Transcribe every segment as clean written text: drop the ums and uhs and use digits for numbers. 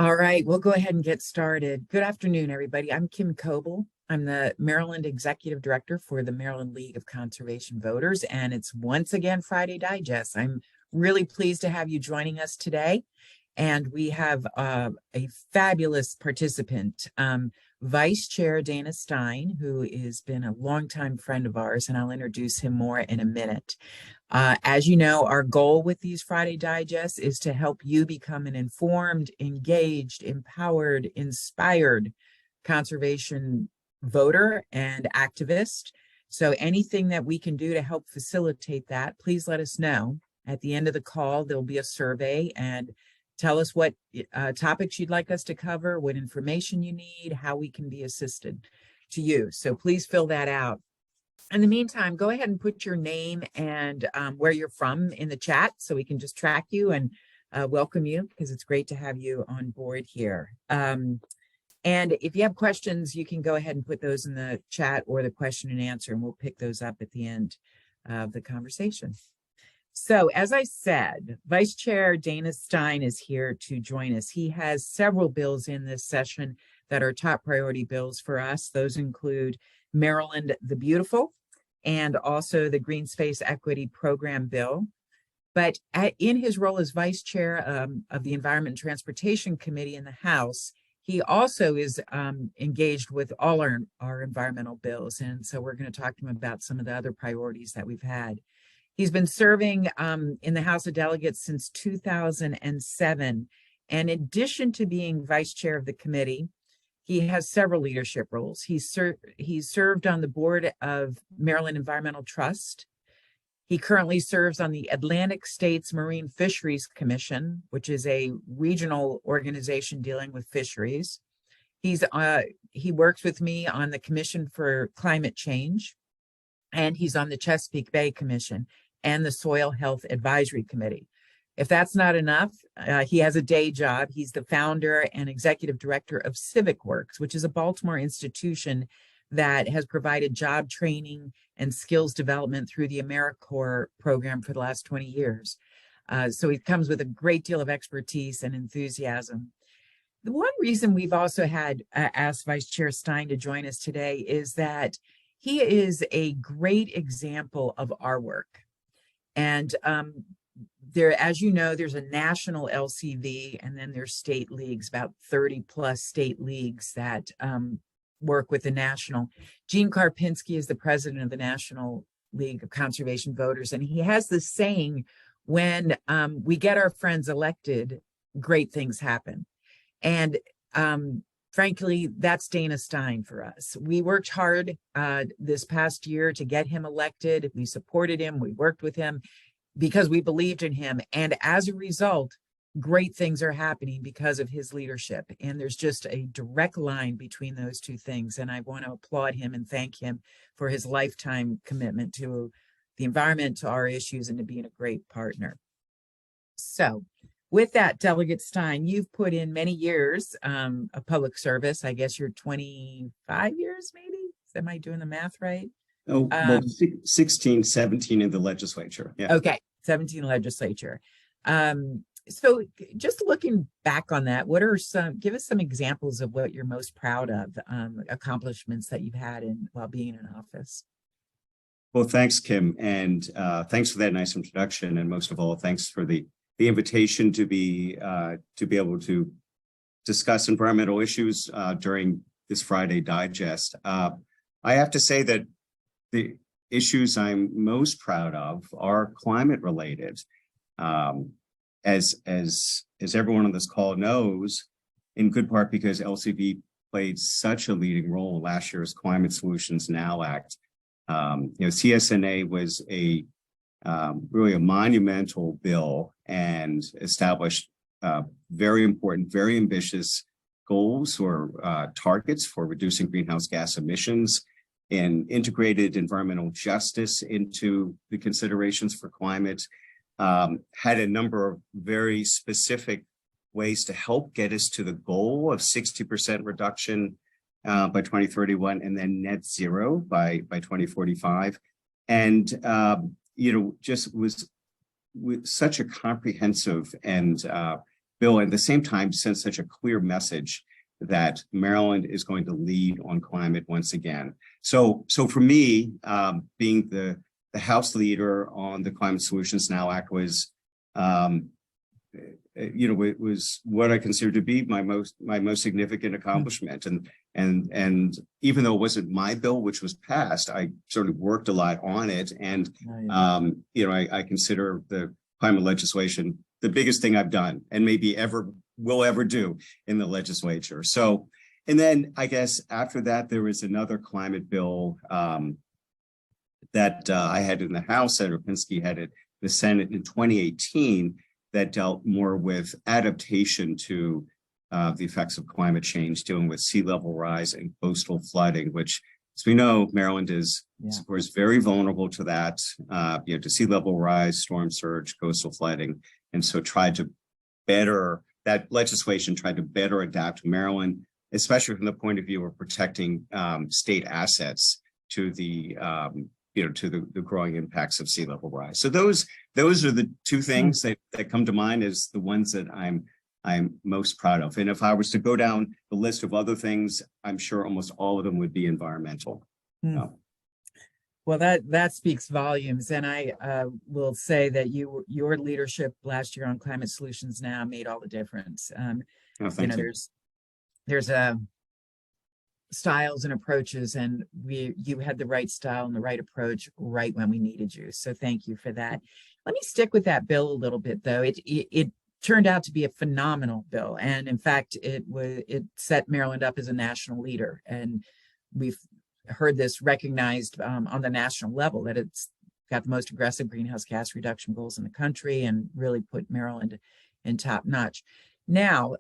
All right, we'll go ahead and get started. Good afternoon, everybody. I'm Kim Coble. I'm the Maryland Executive Director for the Maryland League of Conservation Voters, and it's once again Friday Digest. I'm really pleased to have you joining us today. And we have a fabulous participant, Vice Chair Dana Stein, who has been a longtime friend of ours, and I'll introduce him more in a minute. As you know, our goal with these Friday Digests is to help you become an informed, engaged, empowered, inspired conservation voter and activist. So anything that we can do to help facilitate that, please let us know. At the end of the call, there'll be a survey, and tell us what topics you'd like us to cover, what information you need, how we can be assisted to you. So please fill that out. In the meantime, go ahead and put your name and where you're from in the chat so we can just track you and welcome you, because it's great to have you on board here. And if you have questions, you can go ahead and put those in the chat or the question and answer, and we'll pick those up at the end of the conversation. So, as I said, Vice Chair Dana Stein is here to join us. He has several bills in this session that are top priority bills for us. Those include Maryland the Beautiful and also the Green Space Equity Program bill. But in his role as Vice Chair of the Environment and Transportation Committee in the House, he also is engaged with all our environmental bills. And so we're going to talk to him about some of the other priorities that we've had. He's been serving in the House of Delegates since 2007. And in addition to being vice chair of the committee, he has several leadership roles. He's served on the board of Maryland Environmental Trust. He currently serves on the Atlantic States Marine Fisheries Commission, which is a regional organization dealing with fisheries. He works with me on the Commission for Climate Change, and he's on the Chesapeake Bay Commission and the Soil Health Advisory Committee. If that's not enough, he has a day job. He's the founder and executive director of Civic Works, which is a Baltimore institution that has provided job training and skills development through the AmeriCorps program for the last 20 years. So he comes with a great deal of expertise and enthusiasm. The one reason we've also had asked Vice Chair Stein to join us today is that he is a great example of our work. And there, as you know, there's a national LCV, and then there's state leagues, about 30 plus state leagues that work with the national. Gene Karpinski is the president of the National League of Conservation Voters, and he has this saying, when we get our friends elected, great things happen. And frankly, that's Dana Stein for us. We worked hard this past year to get him elected. We supported him. We worked with him because we believed in him. And as a result, great things are happening because of his leadership. And there's just a direct line between those two things. And I want to applaud him and thank him for his lifetime commitment to the environment, to our issues, and to being a great partner. So with that, Delegate Stein, you've put in many years of public service. I guess you're 25 years, maybe? Am I doing the math right? Oh, well, 16, 17 in the legislature. Yeah. Okay, 17 legislature. So just looking back on that, give us some examples of what you're most proud of, accomplishments that you've had while being in office. Well, thanks, Kim. And thanks for that nice introduction. And most of all, thanks for the invitation to be able to discuss environmental issues during this Friday Digest. I have to say that the issues I'm most proud of are climate related. As everyone on this call knows, in good part because LCV played such a leading role in last year's Climate Solutions Now Act. CSNA was really a monumental bill and established very important, very ambitious goals or targets for reducing greenhouse gas emissions, and integrated environmental justice into the considerations for climate, had a number of very specific ways to help get us to the goal of 60% reduction by 2031 and then net zero by 2045. And, just was such a comprehensive and bill, and at the same time send such a clear message that Maryland is going to lead on climate once again. So for me, being the House leader on the Climate Solutions Now Act was, it was what I consider to be my most significant accomplishment. And even though it wasn't my bill, which was passed, I sort of worked a lot on it. And, I consider the climate legislation the biggest thing I've done and maybe will ever do in the legislature. So, and then I guess after that, there was another climate bill that I had in the House. Senator Pinsky had it in the Senate in 2018 that dealt more with adaptation to the effects of climate change, dealing with sea level rise and coastal flooding, which, as we know, Maryland is, of course, very vulnerable to that, to sea level rise, storm surge, coastal flooding. And so that legislation tried to better adapt Maryland, especially from the point of view of protecting state assets to the the growing impacts of sea level rise. So those are the two things that come to mind as the ones that I'm most proud of. And if I was to go down the list of other things, I'm sure almost all of them would be environmental. Well, that speaks volumes. And I will say that your leadership last year on Climate Solutions Now made all the difference. Thank you. There's styles and approaches, and you had the right style and the right approach right when we needed you. So thank you for that. Let me stick with that bill a little bit, though. It turned out to be a phenomenal bill, and in fact, it set Maryland up as a national leader. And we've heard this recognized on the national level, that it's got the most aggressive greenhouse gas reduction goals in the country and really put Maryland in top notch. Now,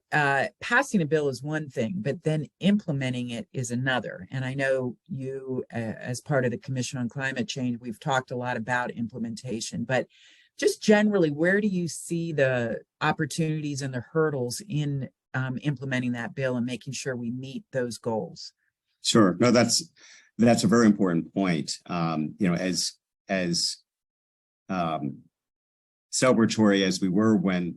passing a bill is one thing, but then implementing it is another. And I know you, as part of the Commission on Climate Change, we've talked a lot about implementation, but just generally, where do you see the opportunities and the hurdles in implementing that bill and making sure we meet those goals? Sure. No, that's a very important point. As celebratory as we were when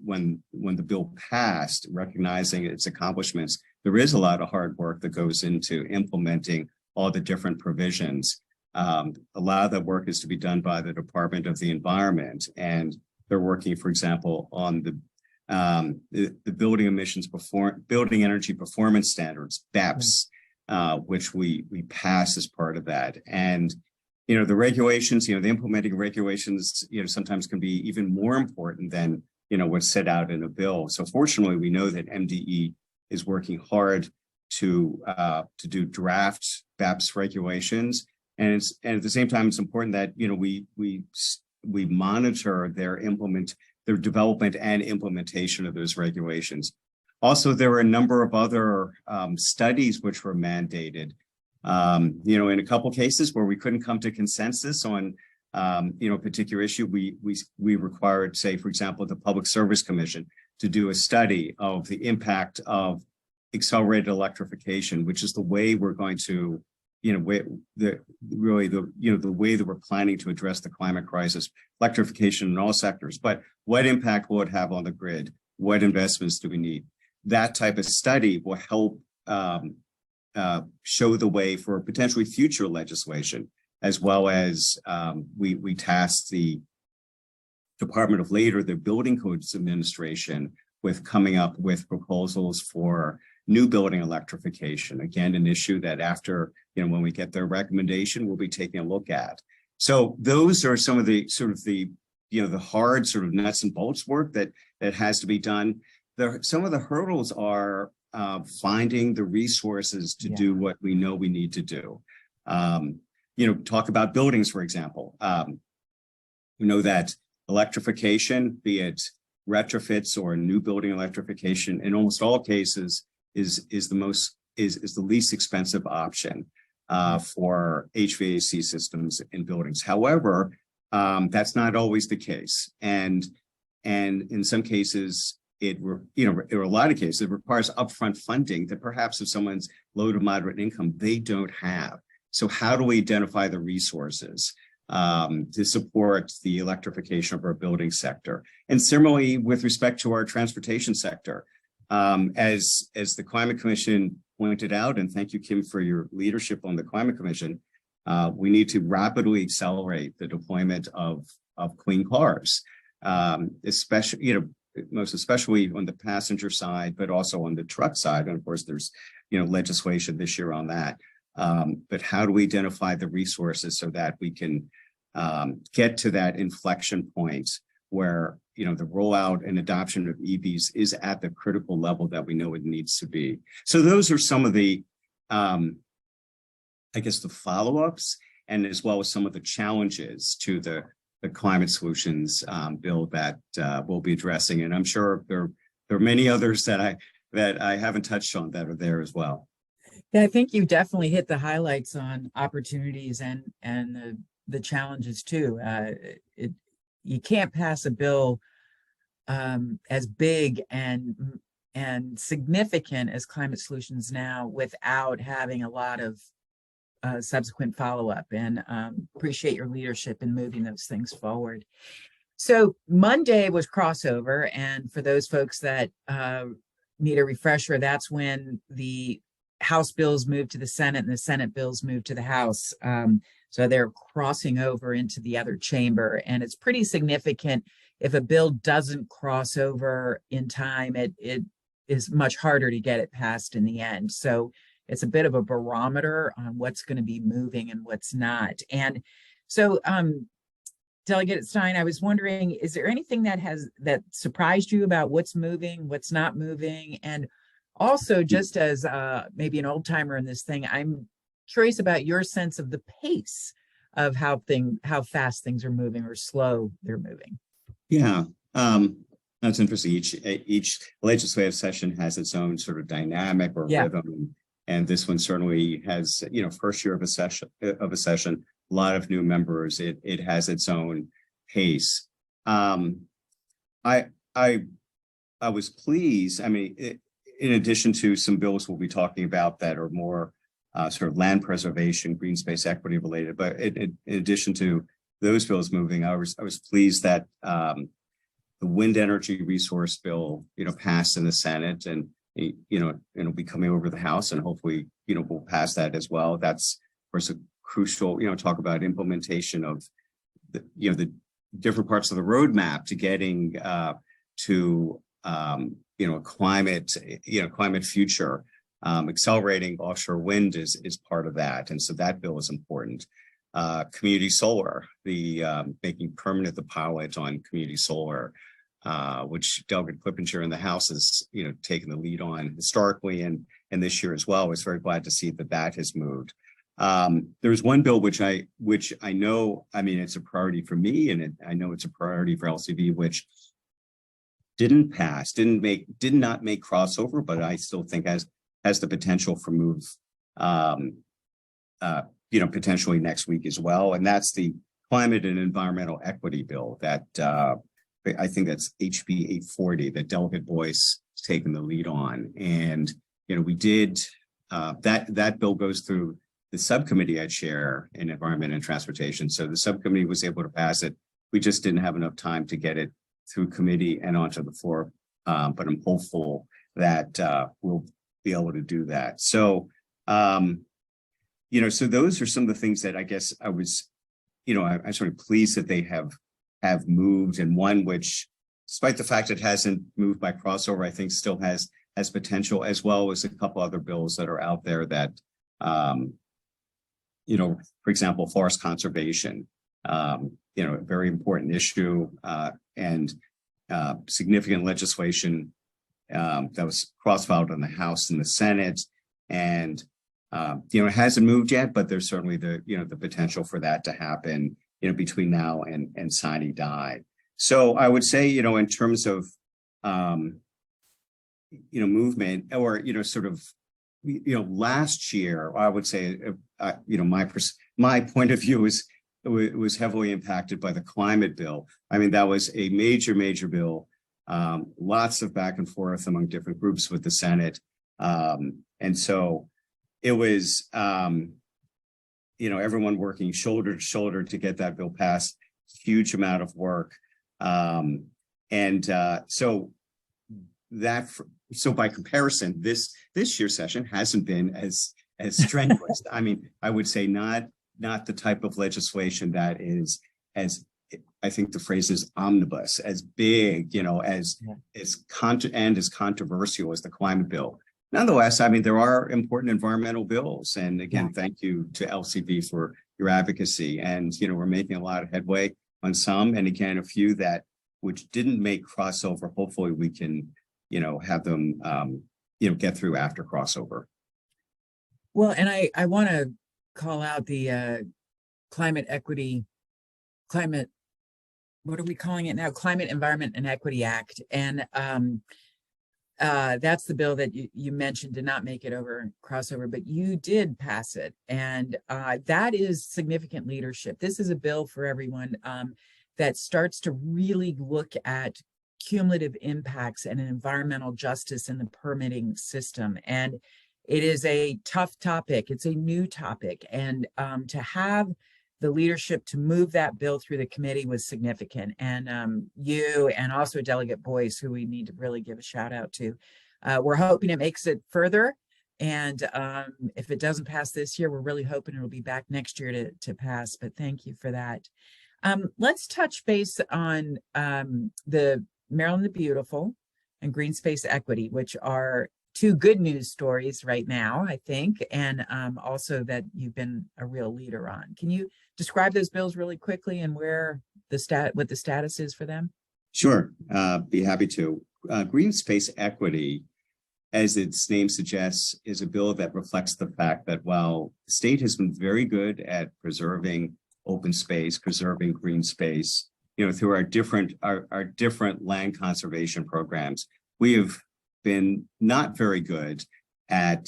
the bill passed, recognizing its accomplishments, there is a lot of hard work that goes into implementing all the different provisions. A lot of that work is to be done by the Department of the Environment, and they're working, for example, on the building energy performance standards, BEPS, which we pass as part of that. And the regulations, the implementing regulations, sometimes can be even more important than, what's set out in a bill. So fortunately, we know that MDE is working hard to do draft BEPS regulations. And at the same time, it's important that, we monitor their development and implementation of those regulations. Also, there were a number of other studies which were mandated. In a couple cases where we couldn't come to consensus on, a particular issue, we required, say, for example, the Public Service Commission to do a study of the impact of accelerated electrification, which is the way we're going to, the way that we're planning to address the climate crisis, electrification in all sectors. But what impact will it have on the grid? What investments do we need? That type of study will help show the way for potentially future legislation, as well as we tasked the Department of Labor, the Building Codes Administration, with coming up with proposals for new building electrification. Again, an issue that after, when we get their recommendation, we'll be taking a look at. So those are some of the the hard sort of nuts and bolts work that has to be done. Some of the hurdles are finding the resources to do what we know we need to do. Talk about buildings, for example. We know that electrification, be it retrofits or new building electrification, in almost all cases is the least expensive option for HVAC systems in buildings. However, that's not always the case, and in some cases, in a lot of cases, it requires upfront funding that perhaps if someone's low to moderate income, they don't have. So how do we identify the resources? to support the electrification of our building sector. And similarly, with respect to our transportation sector, as the Climate Commission pointed out, and thank you, Kim, for your leadership on the Climate Commission, we need to rapidly accelerate the deployment of clean cars, especially, most especially on the passenger side, but also on the truck side. And of course, there's, legislation this year on that. But how do we identify the resources so that we can get to that inflection point where, the rollout and adoption of EVs is at the critical level that we know it needs to be. So those are some of the, I guess, the follow-ups, and as well as some of the challenges to the climate solutions bill that we'll be addressing. And I'm sure there are many others that I haven't touched on that are there as well. Yeah, I think you definitely hit the highlights on opportunities and the challenges too. You can't pass a bill as big and significant as climate solutions now without having a lot of subsequent follow-up, and appreciate your leadership in moving those things forward. So Monday was crossover, and for those folks that need a refresher, that's when the House bills moved to the Senate and the Senate bills moved to the House. So they're crossing over into the other chamber, and it's pretty significant. If a bill doesn't cross over in time, it is much harder to get it passed in the end. So it's a bit of a barometer on what's going to be moving and what's not. And so, Delegate Stein, I was wondering, is there anything that surprised you about what's moving, what's not moving? And also, just as maybe an old timer in this thing, I'm curious about your sense of the pace of how fast things are moving or slow they're moving. Yeah, that's interesting. Each legislative session has its own sort of dynamic or rhythm, and this one certainly has, first year of a session, a lot of new members. It has its own pace. I was pleased. I mean, in addition to some bills we'll be talking about that are more sort of land preservation, green space equity related, but in addition to those bills moving, I was pleased that the wind energy resource bill, passed in the Senate, and it'll be coming over the House, and hopefully, we'll pass that as well. That's, of course, a crucial, talk about implementation of the different parts of the roadmap to getting to a climate future. Accelerating offshore wind is part of that, and so that bill is important. Community solar, the making permanent the pilot on community solar, which Delegate Clippinger in the House has taken the lead on historically and this year as well. I was very glad to see that has moved. There's one bill which I know, it's a priority for me, and I know it's a priority for LCV, which didn't pass, did not make crossover, but I still think has the potential for move, potentially next week as well. And that's the climate and environmental equity bill that I think that's HB 840 that Delegate Boyce has taken the lead on. And, we did, that bill goes through the subcommittee I chair in environment and transportation. So the subcommittee was able to pass it. We just didn't have enough time to get it through committee and onto the floor. But I'm hopeful that we'll be able to do that. So, so those are some of the things that I guess I was, I'm sort of pleased that they have moved, and one which, despite the fact it hasn't moved by crossover, I think still has potential, as well as a couple other bills that are out there that, for example, forest conservation, a very important issue, and significant legislation that was cross-filed in the House and the Senate, and it hasn't moved yet, but there's certainly the potential for that to happen, between now and sine die. So I would say, in terms of movement, or sort of, last year, I would say, my point of view was heavily impacted by the climate bill. That was a major bill. Lots of back and forth among different groups with the Senate. And so it was, everyone working shoulder to shoulder to get that bill passed. Huge amount of work. So by comparison, this year's session hasn't been as strenuous. I mean, I would say not the type of legislation that is as, I think the phrase is omnibus, as big, as controversial as the climate bill. Nonetheless, I mean, there are important environmental bills. And again, thank you to LCB for your advocacy. And, we're making a lot of headway on some, and again, a few which didn't make crossover. Hopefully we can, have them, get through after crossover. Well, and I want to call out the climate, what are we calling it now? Climate, Environment, and Equity Act. And that's the bill that you mentioned did not make it over crossover, but you did pass it. And that is significant leadership. This is a bill for everyone that starts to really look at cumulative impacts and environmental justice in the permitting system. And it is a tough topic. It's a new topic. And to have the leadership to move that bill through the committee was significant. And you and also Delegate Boyce, who we need to really give a shout out to. We're hoping it makes it further. And if it doesn't pass this year, we're really hoping it'll be back next year to pass. But thank you for that. Let's touch base on the Maryland the Beautiful and Green Space Equity, which are two good news stories right now, I think, and also that you've been a real leader on. Can you describe those bills really quickly and what the status is for them? Sure, be happy to. Green Space Equity, as its name suggests, is a bill that reflects the fact that while the state has been very good at preserving open space, preserving green space, through our different land conservation programs, we have been not very good at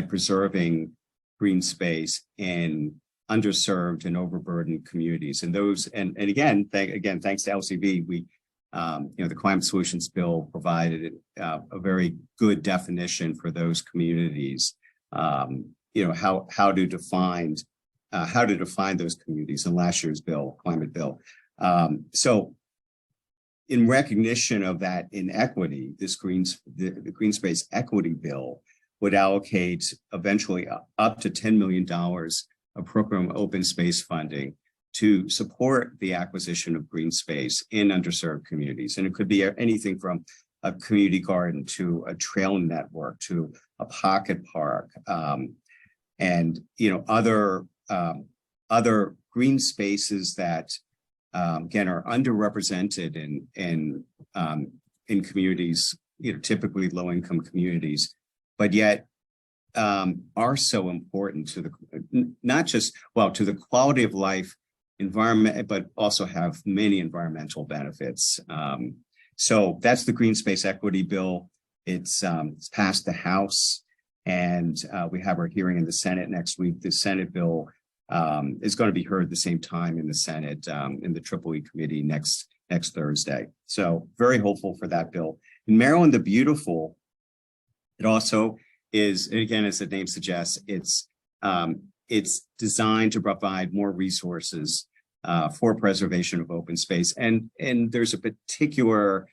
preserving green space in underserved and overburdened communities. And those, and again, thanks to LCB, we, the Climate Solutions Bill provided a very good definition for those communities. How to define those communities in last year's climate bill. So in recognition of that inequity, the Green Space Equity Bill would allocate eventually up to $10 million of program open space funding to support the acquisition of green space in underserved communities. And it could be anything from a community garden to a trail network to a pocket park, and other green spaces that again are underrepresented in communities, typically low-income communities, but yet are so important to to the quality of life, environment, but also have many environmental benefits. So that's the Green Space Equity Bill. It's passed the House, and we have our hearing in the Senate next week. The Senate bill is going to be heard at the same time in the Senate, in the EEE committee next Thursday. So very hopeful for that bill. In Maryland the Beautiful, it also is, again, as the name suggests, it's designed to provide more resources for preservation of open space. And there's a particular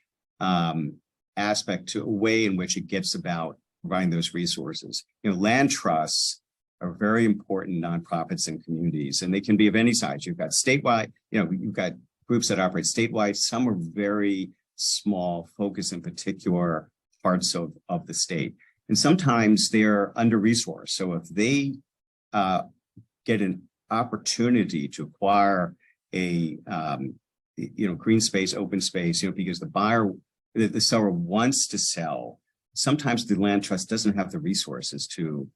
aspect to a way in which it gets about providing those resources. Land trusts are very important nonprofits and communities, and they can be of any size. You've got statewide, you've got groups that operate statewide. Some are very small, focus in particular parts of the state. And sometimes they're under-resourced. So if they get an opportunity to acquire a green space, open space, because the seller wants to sell, sometimes the land trust doesn't have the resources to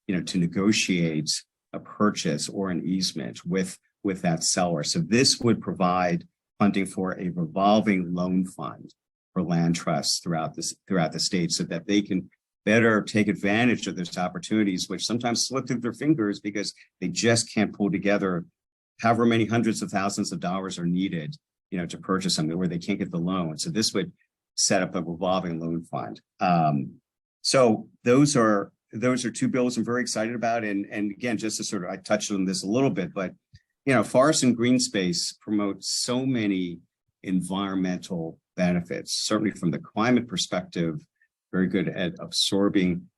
negotiate a purchase or an easement with that seller. So this would provide funding for a revolving loan fund for land trusts throughout the state, so that they can better take advantage of those opportunities, which sometimes slip through their fingers because they just can't pull together however many hundreds of thousands of dollars are needed, to purchase something where they can't get the loan. So this would set up a revolving loan fund. So those are those are two bills I'm very excited about. And again, just to sort of, I touched on this a little bit, but forest and green space promote so many environmental benefits, certainly from the climate perspective, very good at absorbing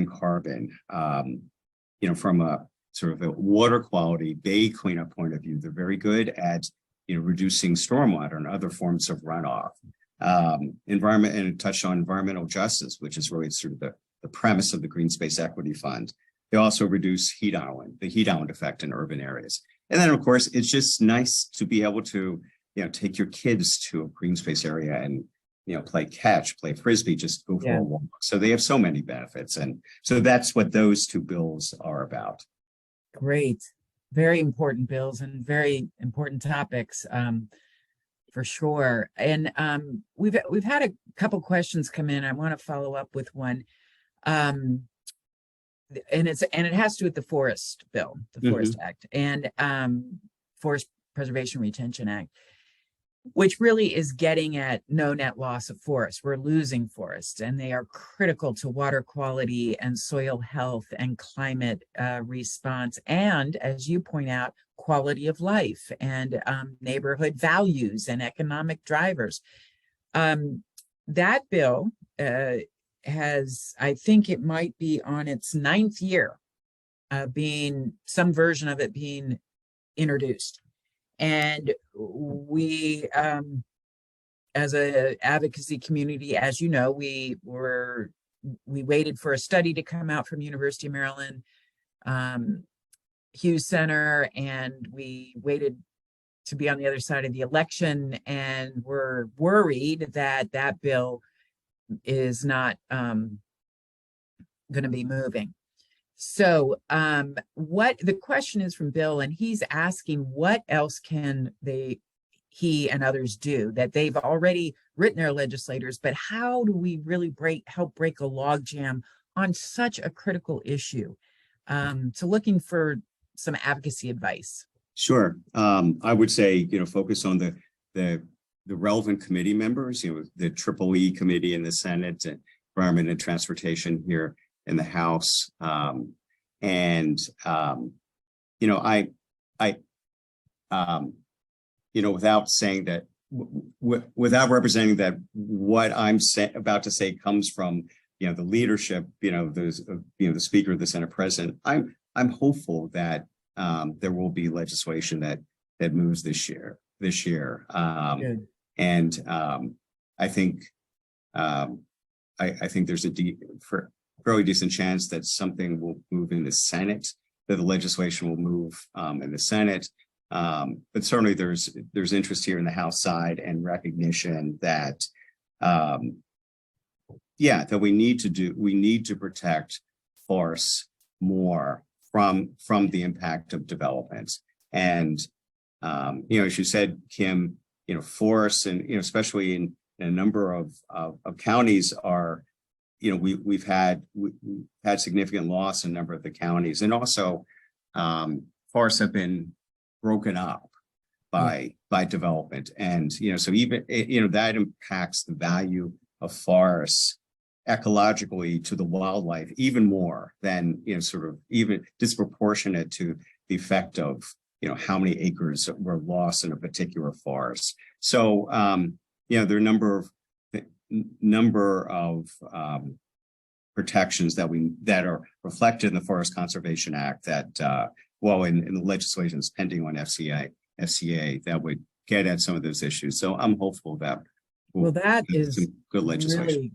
carbon. From a sort of a water quality, bay cleanup point of view, they're very good at reducing stormwater and other forms of runoff. Environment, and it touched on environmental justice, which is really sort of the premise of the Green Space Equity Fund. They also reduce the heat island effect in urban areas. And then, of course, it's just nice to be able to, take your kids to a green space area and, play catch, play frisbee, just go for a walk. So they have so many benefits. And so that's what those two bills are about. Great. Very important bills and very important topics, for sure. And we've had a couple questions come in. I want to follow up with one. And it has to do with the Forest Bill, the Forest Act, and Forest Preservation Retention Act, which really is getting at no net loss of forests. We're losing forests, and they are critical to water quality and soil health and climate response, and, as you point out, quality of life and neighborhood values and economic drivers. That bill has, I think it might be on its 9th year, some version of it being introduced. And we, as an advocacy community, as you know, we waited for a study to come out from University of Maryland, Hughes Center, and we waited to be on the other side of the election, and we're worried that that bill is not going to be moving. So what the question is from Bill, and he's asking what else can he and others do that they've already written their legislators, but how do we really help break a logjam on such a critical issue? So looking for some advocacy advice. Sure. I would say, focus on the relevant committee members, the EEE committee in the Senate, Environment and Transportation here in the House. Without saying that, without representing that what I'm about to say comes from, the leadership, the Speaker, the Senate President, I'm hopeful that there will be legislation that moves this year. I think I think there's a fairly decent chance that something will move in the Senate, that the legislation will move in the Senate. But certainly there's interest here in the House side and recognition that that we need to protect forests more from the impact of development. And as you said, Kim, forests and especially in a number of counties are, we've had significant loss in a number of the counties, and also forests have been broken up by development, and so even that impacts the value of forests ecologically to the wildlife even more than sort of even disproportionate to the effect of how many acres were lost in a particular forest. So there are a number of protections that are reflected in the Forest Conservation Act that in the legislation is pending on FCA that would get at some of those issues. So I'm hopeful that that is some good legislation. Really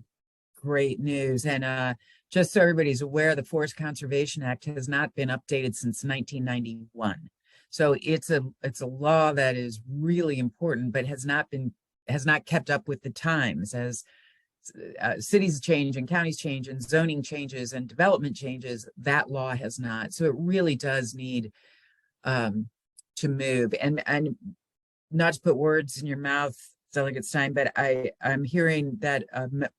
great news. And just so everybody's aware, the Forest Conservation Act has not been updated since 1991. So it's a law that is really important, but has not kept up with the times as cities change and counties change and zoning changes and development changes. That law has not. So it really does need to move. And not to put words in your mouth, Delegate Stein, but I'm hearing that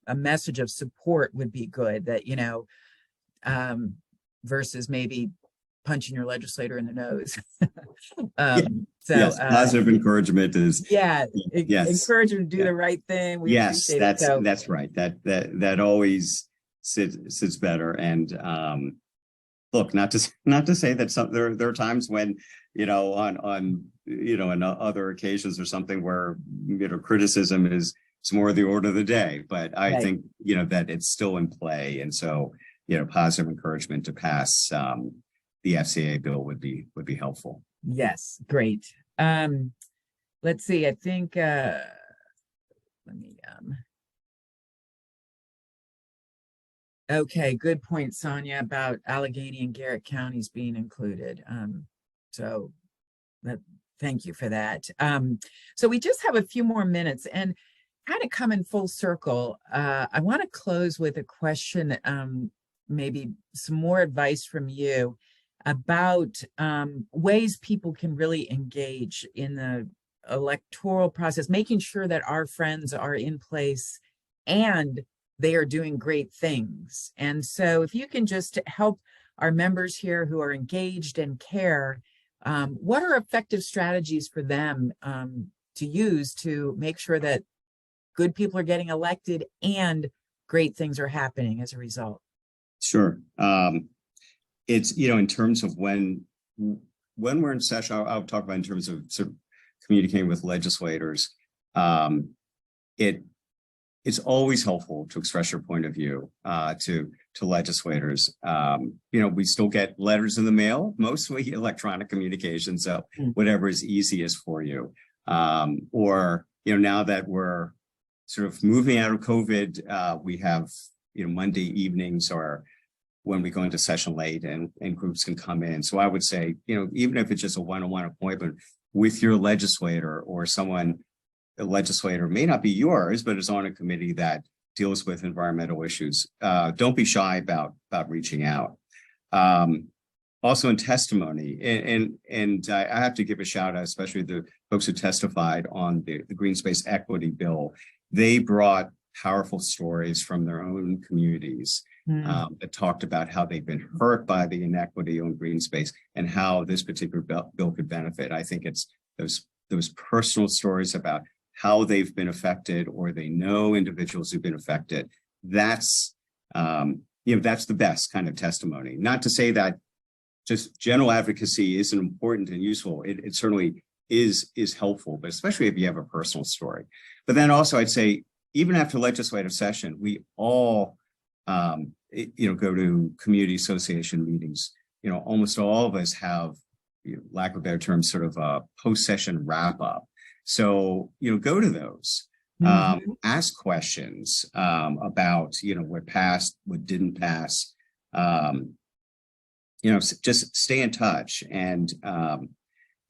a message of support would be good, that, versus maybe punching your legislator in the nose. Yes, positive encouragement is encourage them to do the right thing. That's right. That always sits better. And look, not to say that there are times when, on on other occasions or something where criticism is more the order of the day. But I Right. think that it's still in play, and so positive encouragement to pass the FCA bill would be helpful. Yes, great. Let's see. I think let me okay, good point, Sonia, about Allegheny and Garrett counties being included. So that thank you for that. So we just have a few more minutes and kind of coming full circle. I want to close with a question, maybe some more advice from you about ways people can really engage in the electoral process, making sure that our friends are in place and they are doing great things. And so if you can just help our members here who are engaged and care, what are effective strategies for them to use to make sure that good people are getting elected and great things are happening as a result? Sure. It's, in terms of when we're in session, I'll talk about in terms of sort of communicating with legislators. It's always helpful to express your point of view to legislators. We still get letters in the mail, mostly electronic communication, so whatever is easiest for you. Or now that we're sort of moving out of COVID, we have Monday evenings or when we go into session late and groups can come in. So I would say, even if it's just a one-on-one appointment with your legislator or someone, a legislator may not be yours, but is on a committee that deals with environmental issues. Don't be shy about reaching out. Also in testimony, and I have to give a shout out, especially the folks who testified on the Green Space Equity Bill. They brought powerful stories from their own communities that talked about how they've been hurt by the inequity on green space and how this particular bill could benefit. I think it's those personal stories about how they've been affected or they know individuals who've been affected. That's that's the best kind of testimony. Not to say that just general advocacy isn't important and useful. It certainly is helpful, but especially if you have a personal story. But then also I'd say, even after legislative session, we all go to community association meetings. Almost all of us have, lack of a better term, sort of a post-session wrap-up. So, go to those, ask questions about, what passed, what didn't pass, just stay in touch. And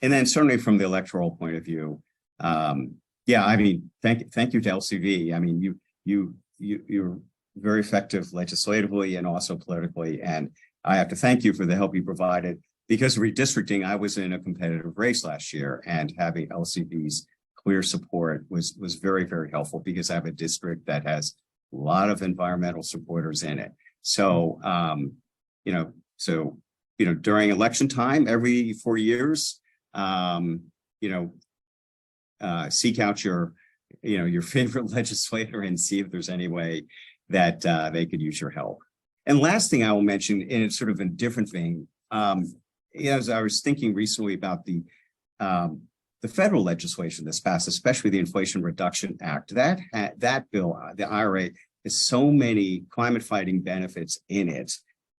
then certainly from the electoral point of view, I mean, thank you to LCV. I mean, you're very effective legislatively and also politically. And I have to thank you for the help you provided. Because of redistricting, I was in a competitive race last year, and having LCV's clear support was very, very helpful, because I have a district that has a lot of environmental supporters in it. So, during election time, every 4 years, seek out your favorite legislator and see if there's any way that they could use your help. And last thing I will mention, and it's sort of in a different vein, as I was thinking recently about the federal legislation that's passed, especially the Inflation Reduction Act, that bill, the IRA, has so many climate fighting benefits in it.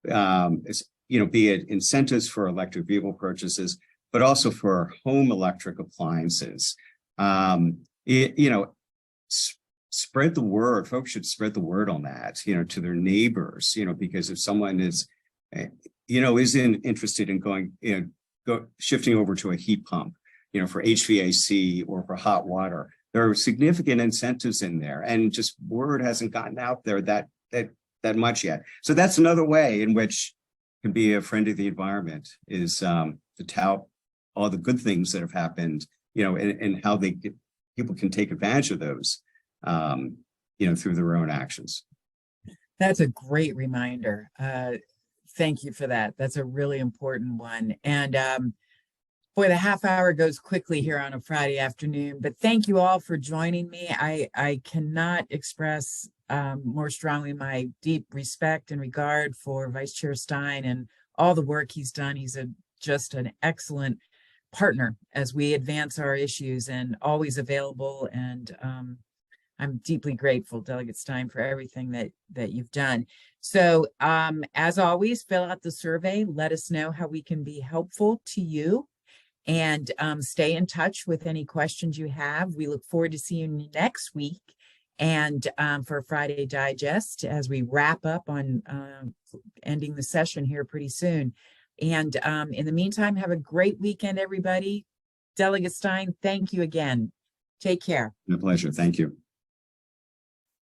Be it incentives for electric vehicle purchases, but also for home electric appliances. Spread the word. Folks should spread the word on that, to their neighbors, because if someone is interested in going, shifting over to a heat pump, for HVAC or for hot water, there are significant incentives in there, and just word hasn't gotten out there that much yet. So that's another way in which can be a friend of the environment, is to tout all the good things that have happened, and how people can take advantage of those, through their own actions. That's a great reminder. Thank you for that. That's a really important one. And boy, the half hour goes quickly here on a Friday afternoon, but thank you all for joining me. I cannot express more strongly my deep respect and regard for Vice Chair Stein and all the work he's done. He's just an excellent partner as we advance our issues and always available. And I'm deeply grateful, Delegate Stein, for everything that you've done. So as always, fill out the survey. Let us know how we can be helpful to you, and stay in touch with any questions you have. We look forward to seeing you next week and for Friday Digest as we wrap up on ending the session here pretty soon. And in the meantime, have a great weekend, everybody. Delegate Stein, thank you again. Take care. My pleasure. Thank you.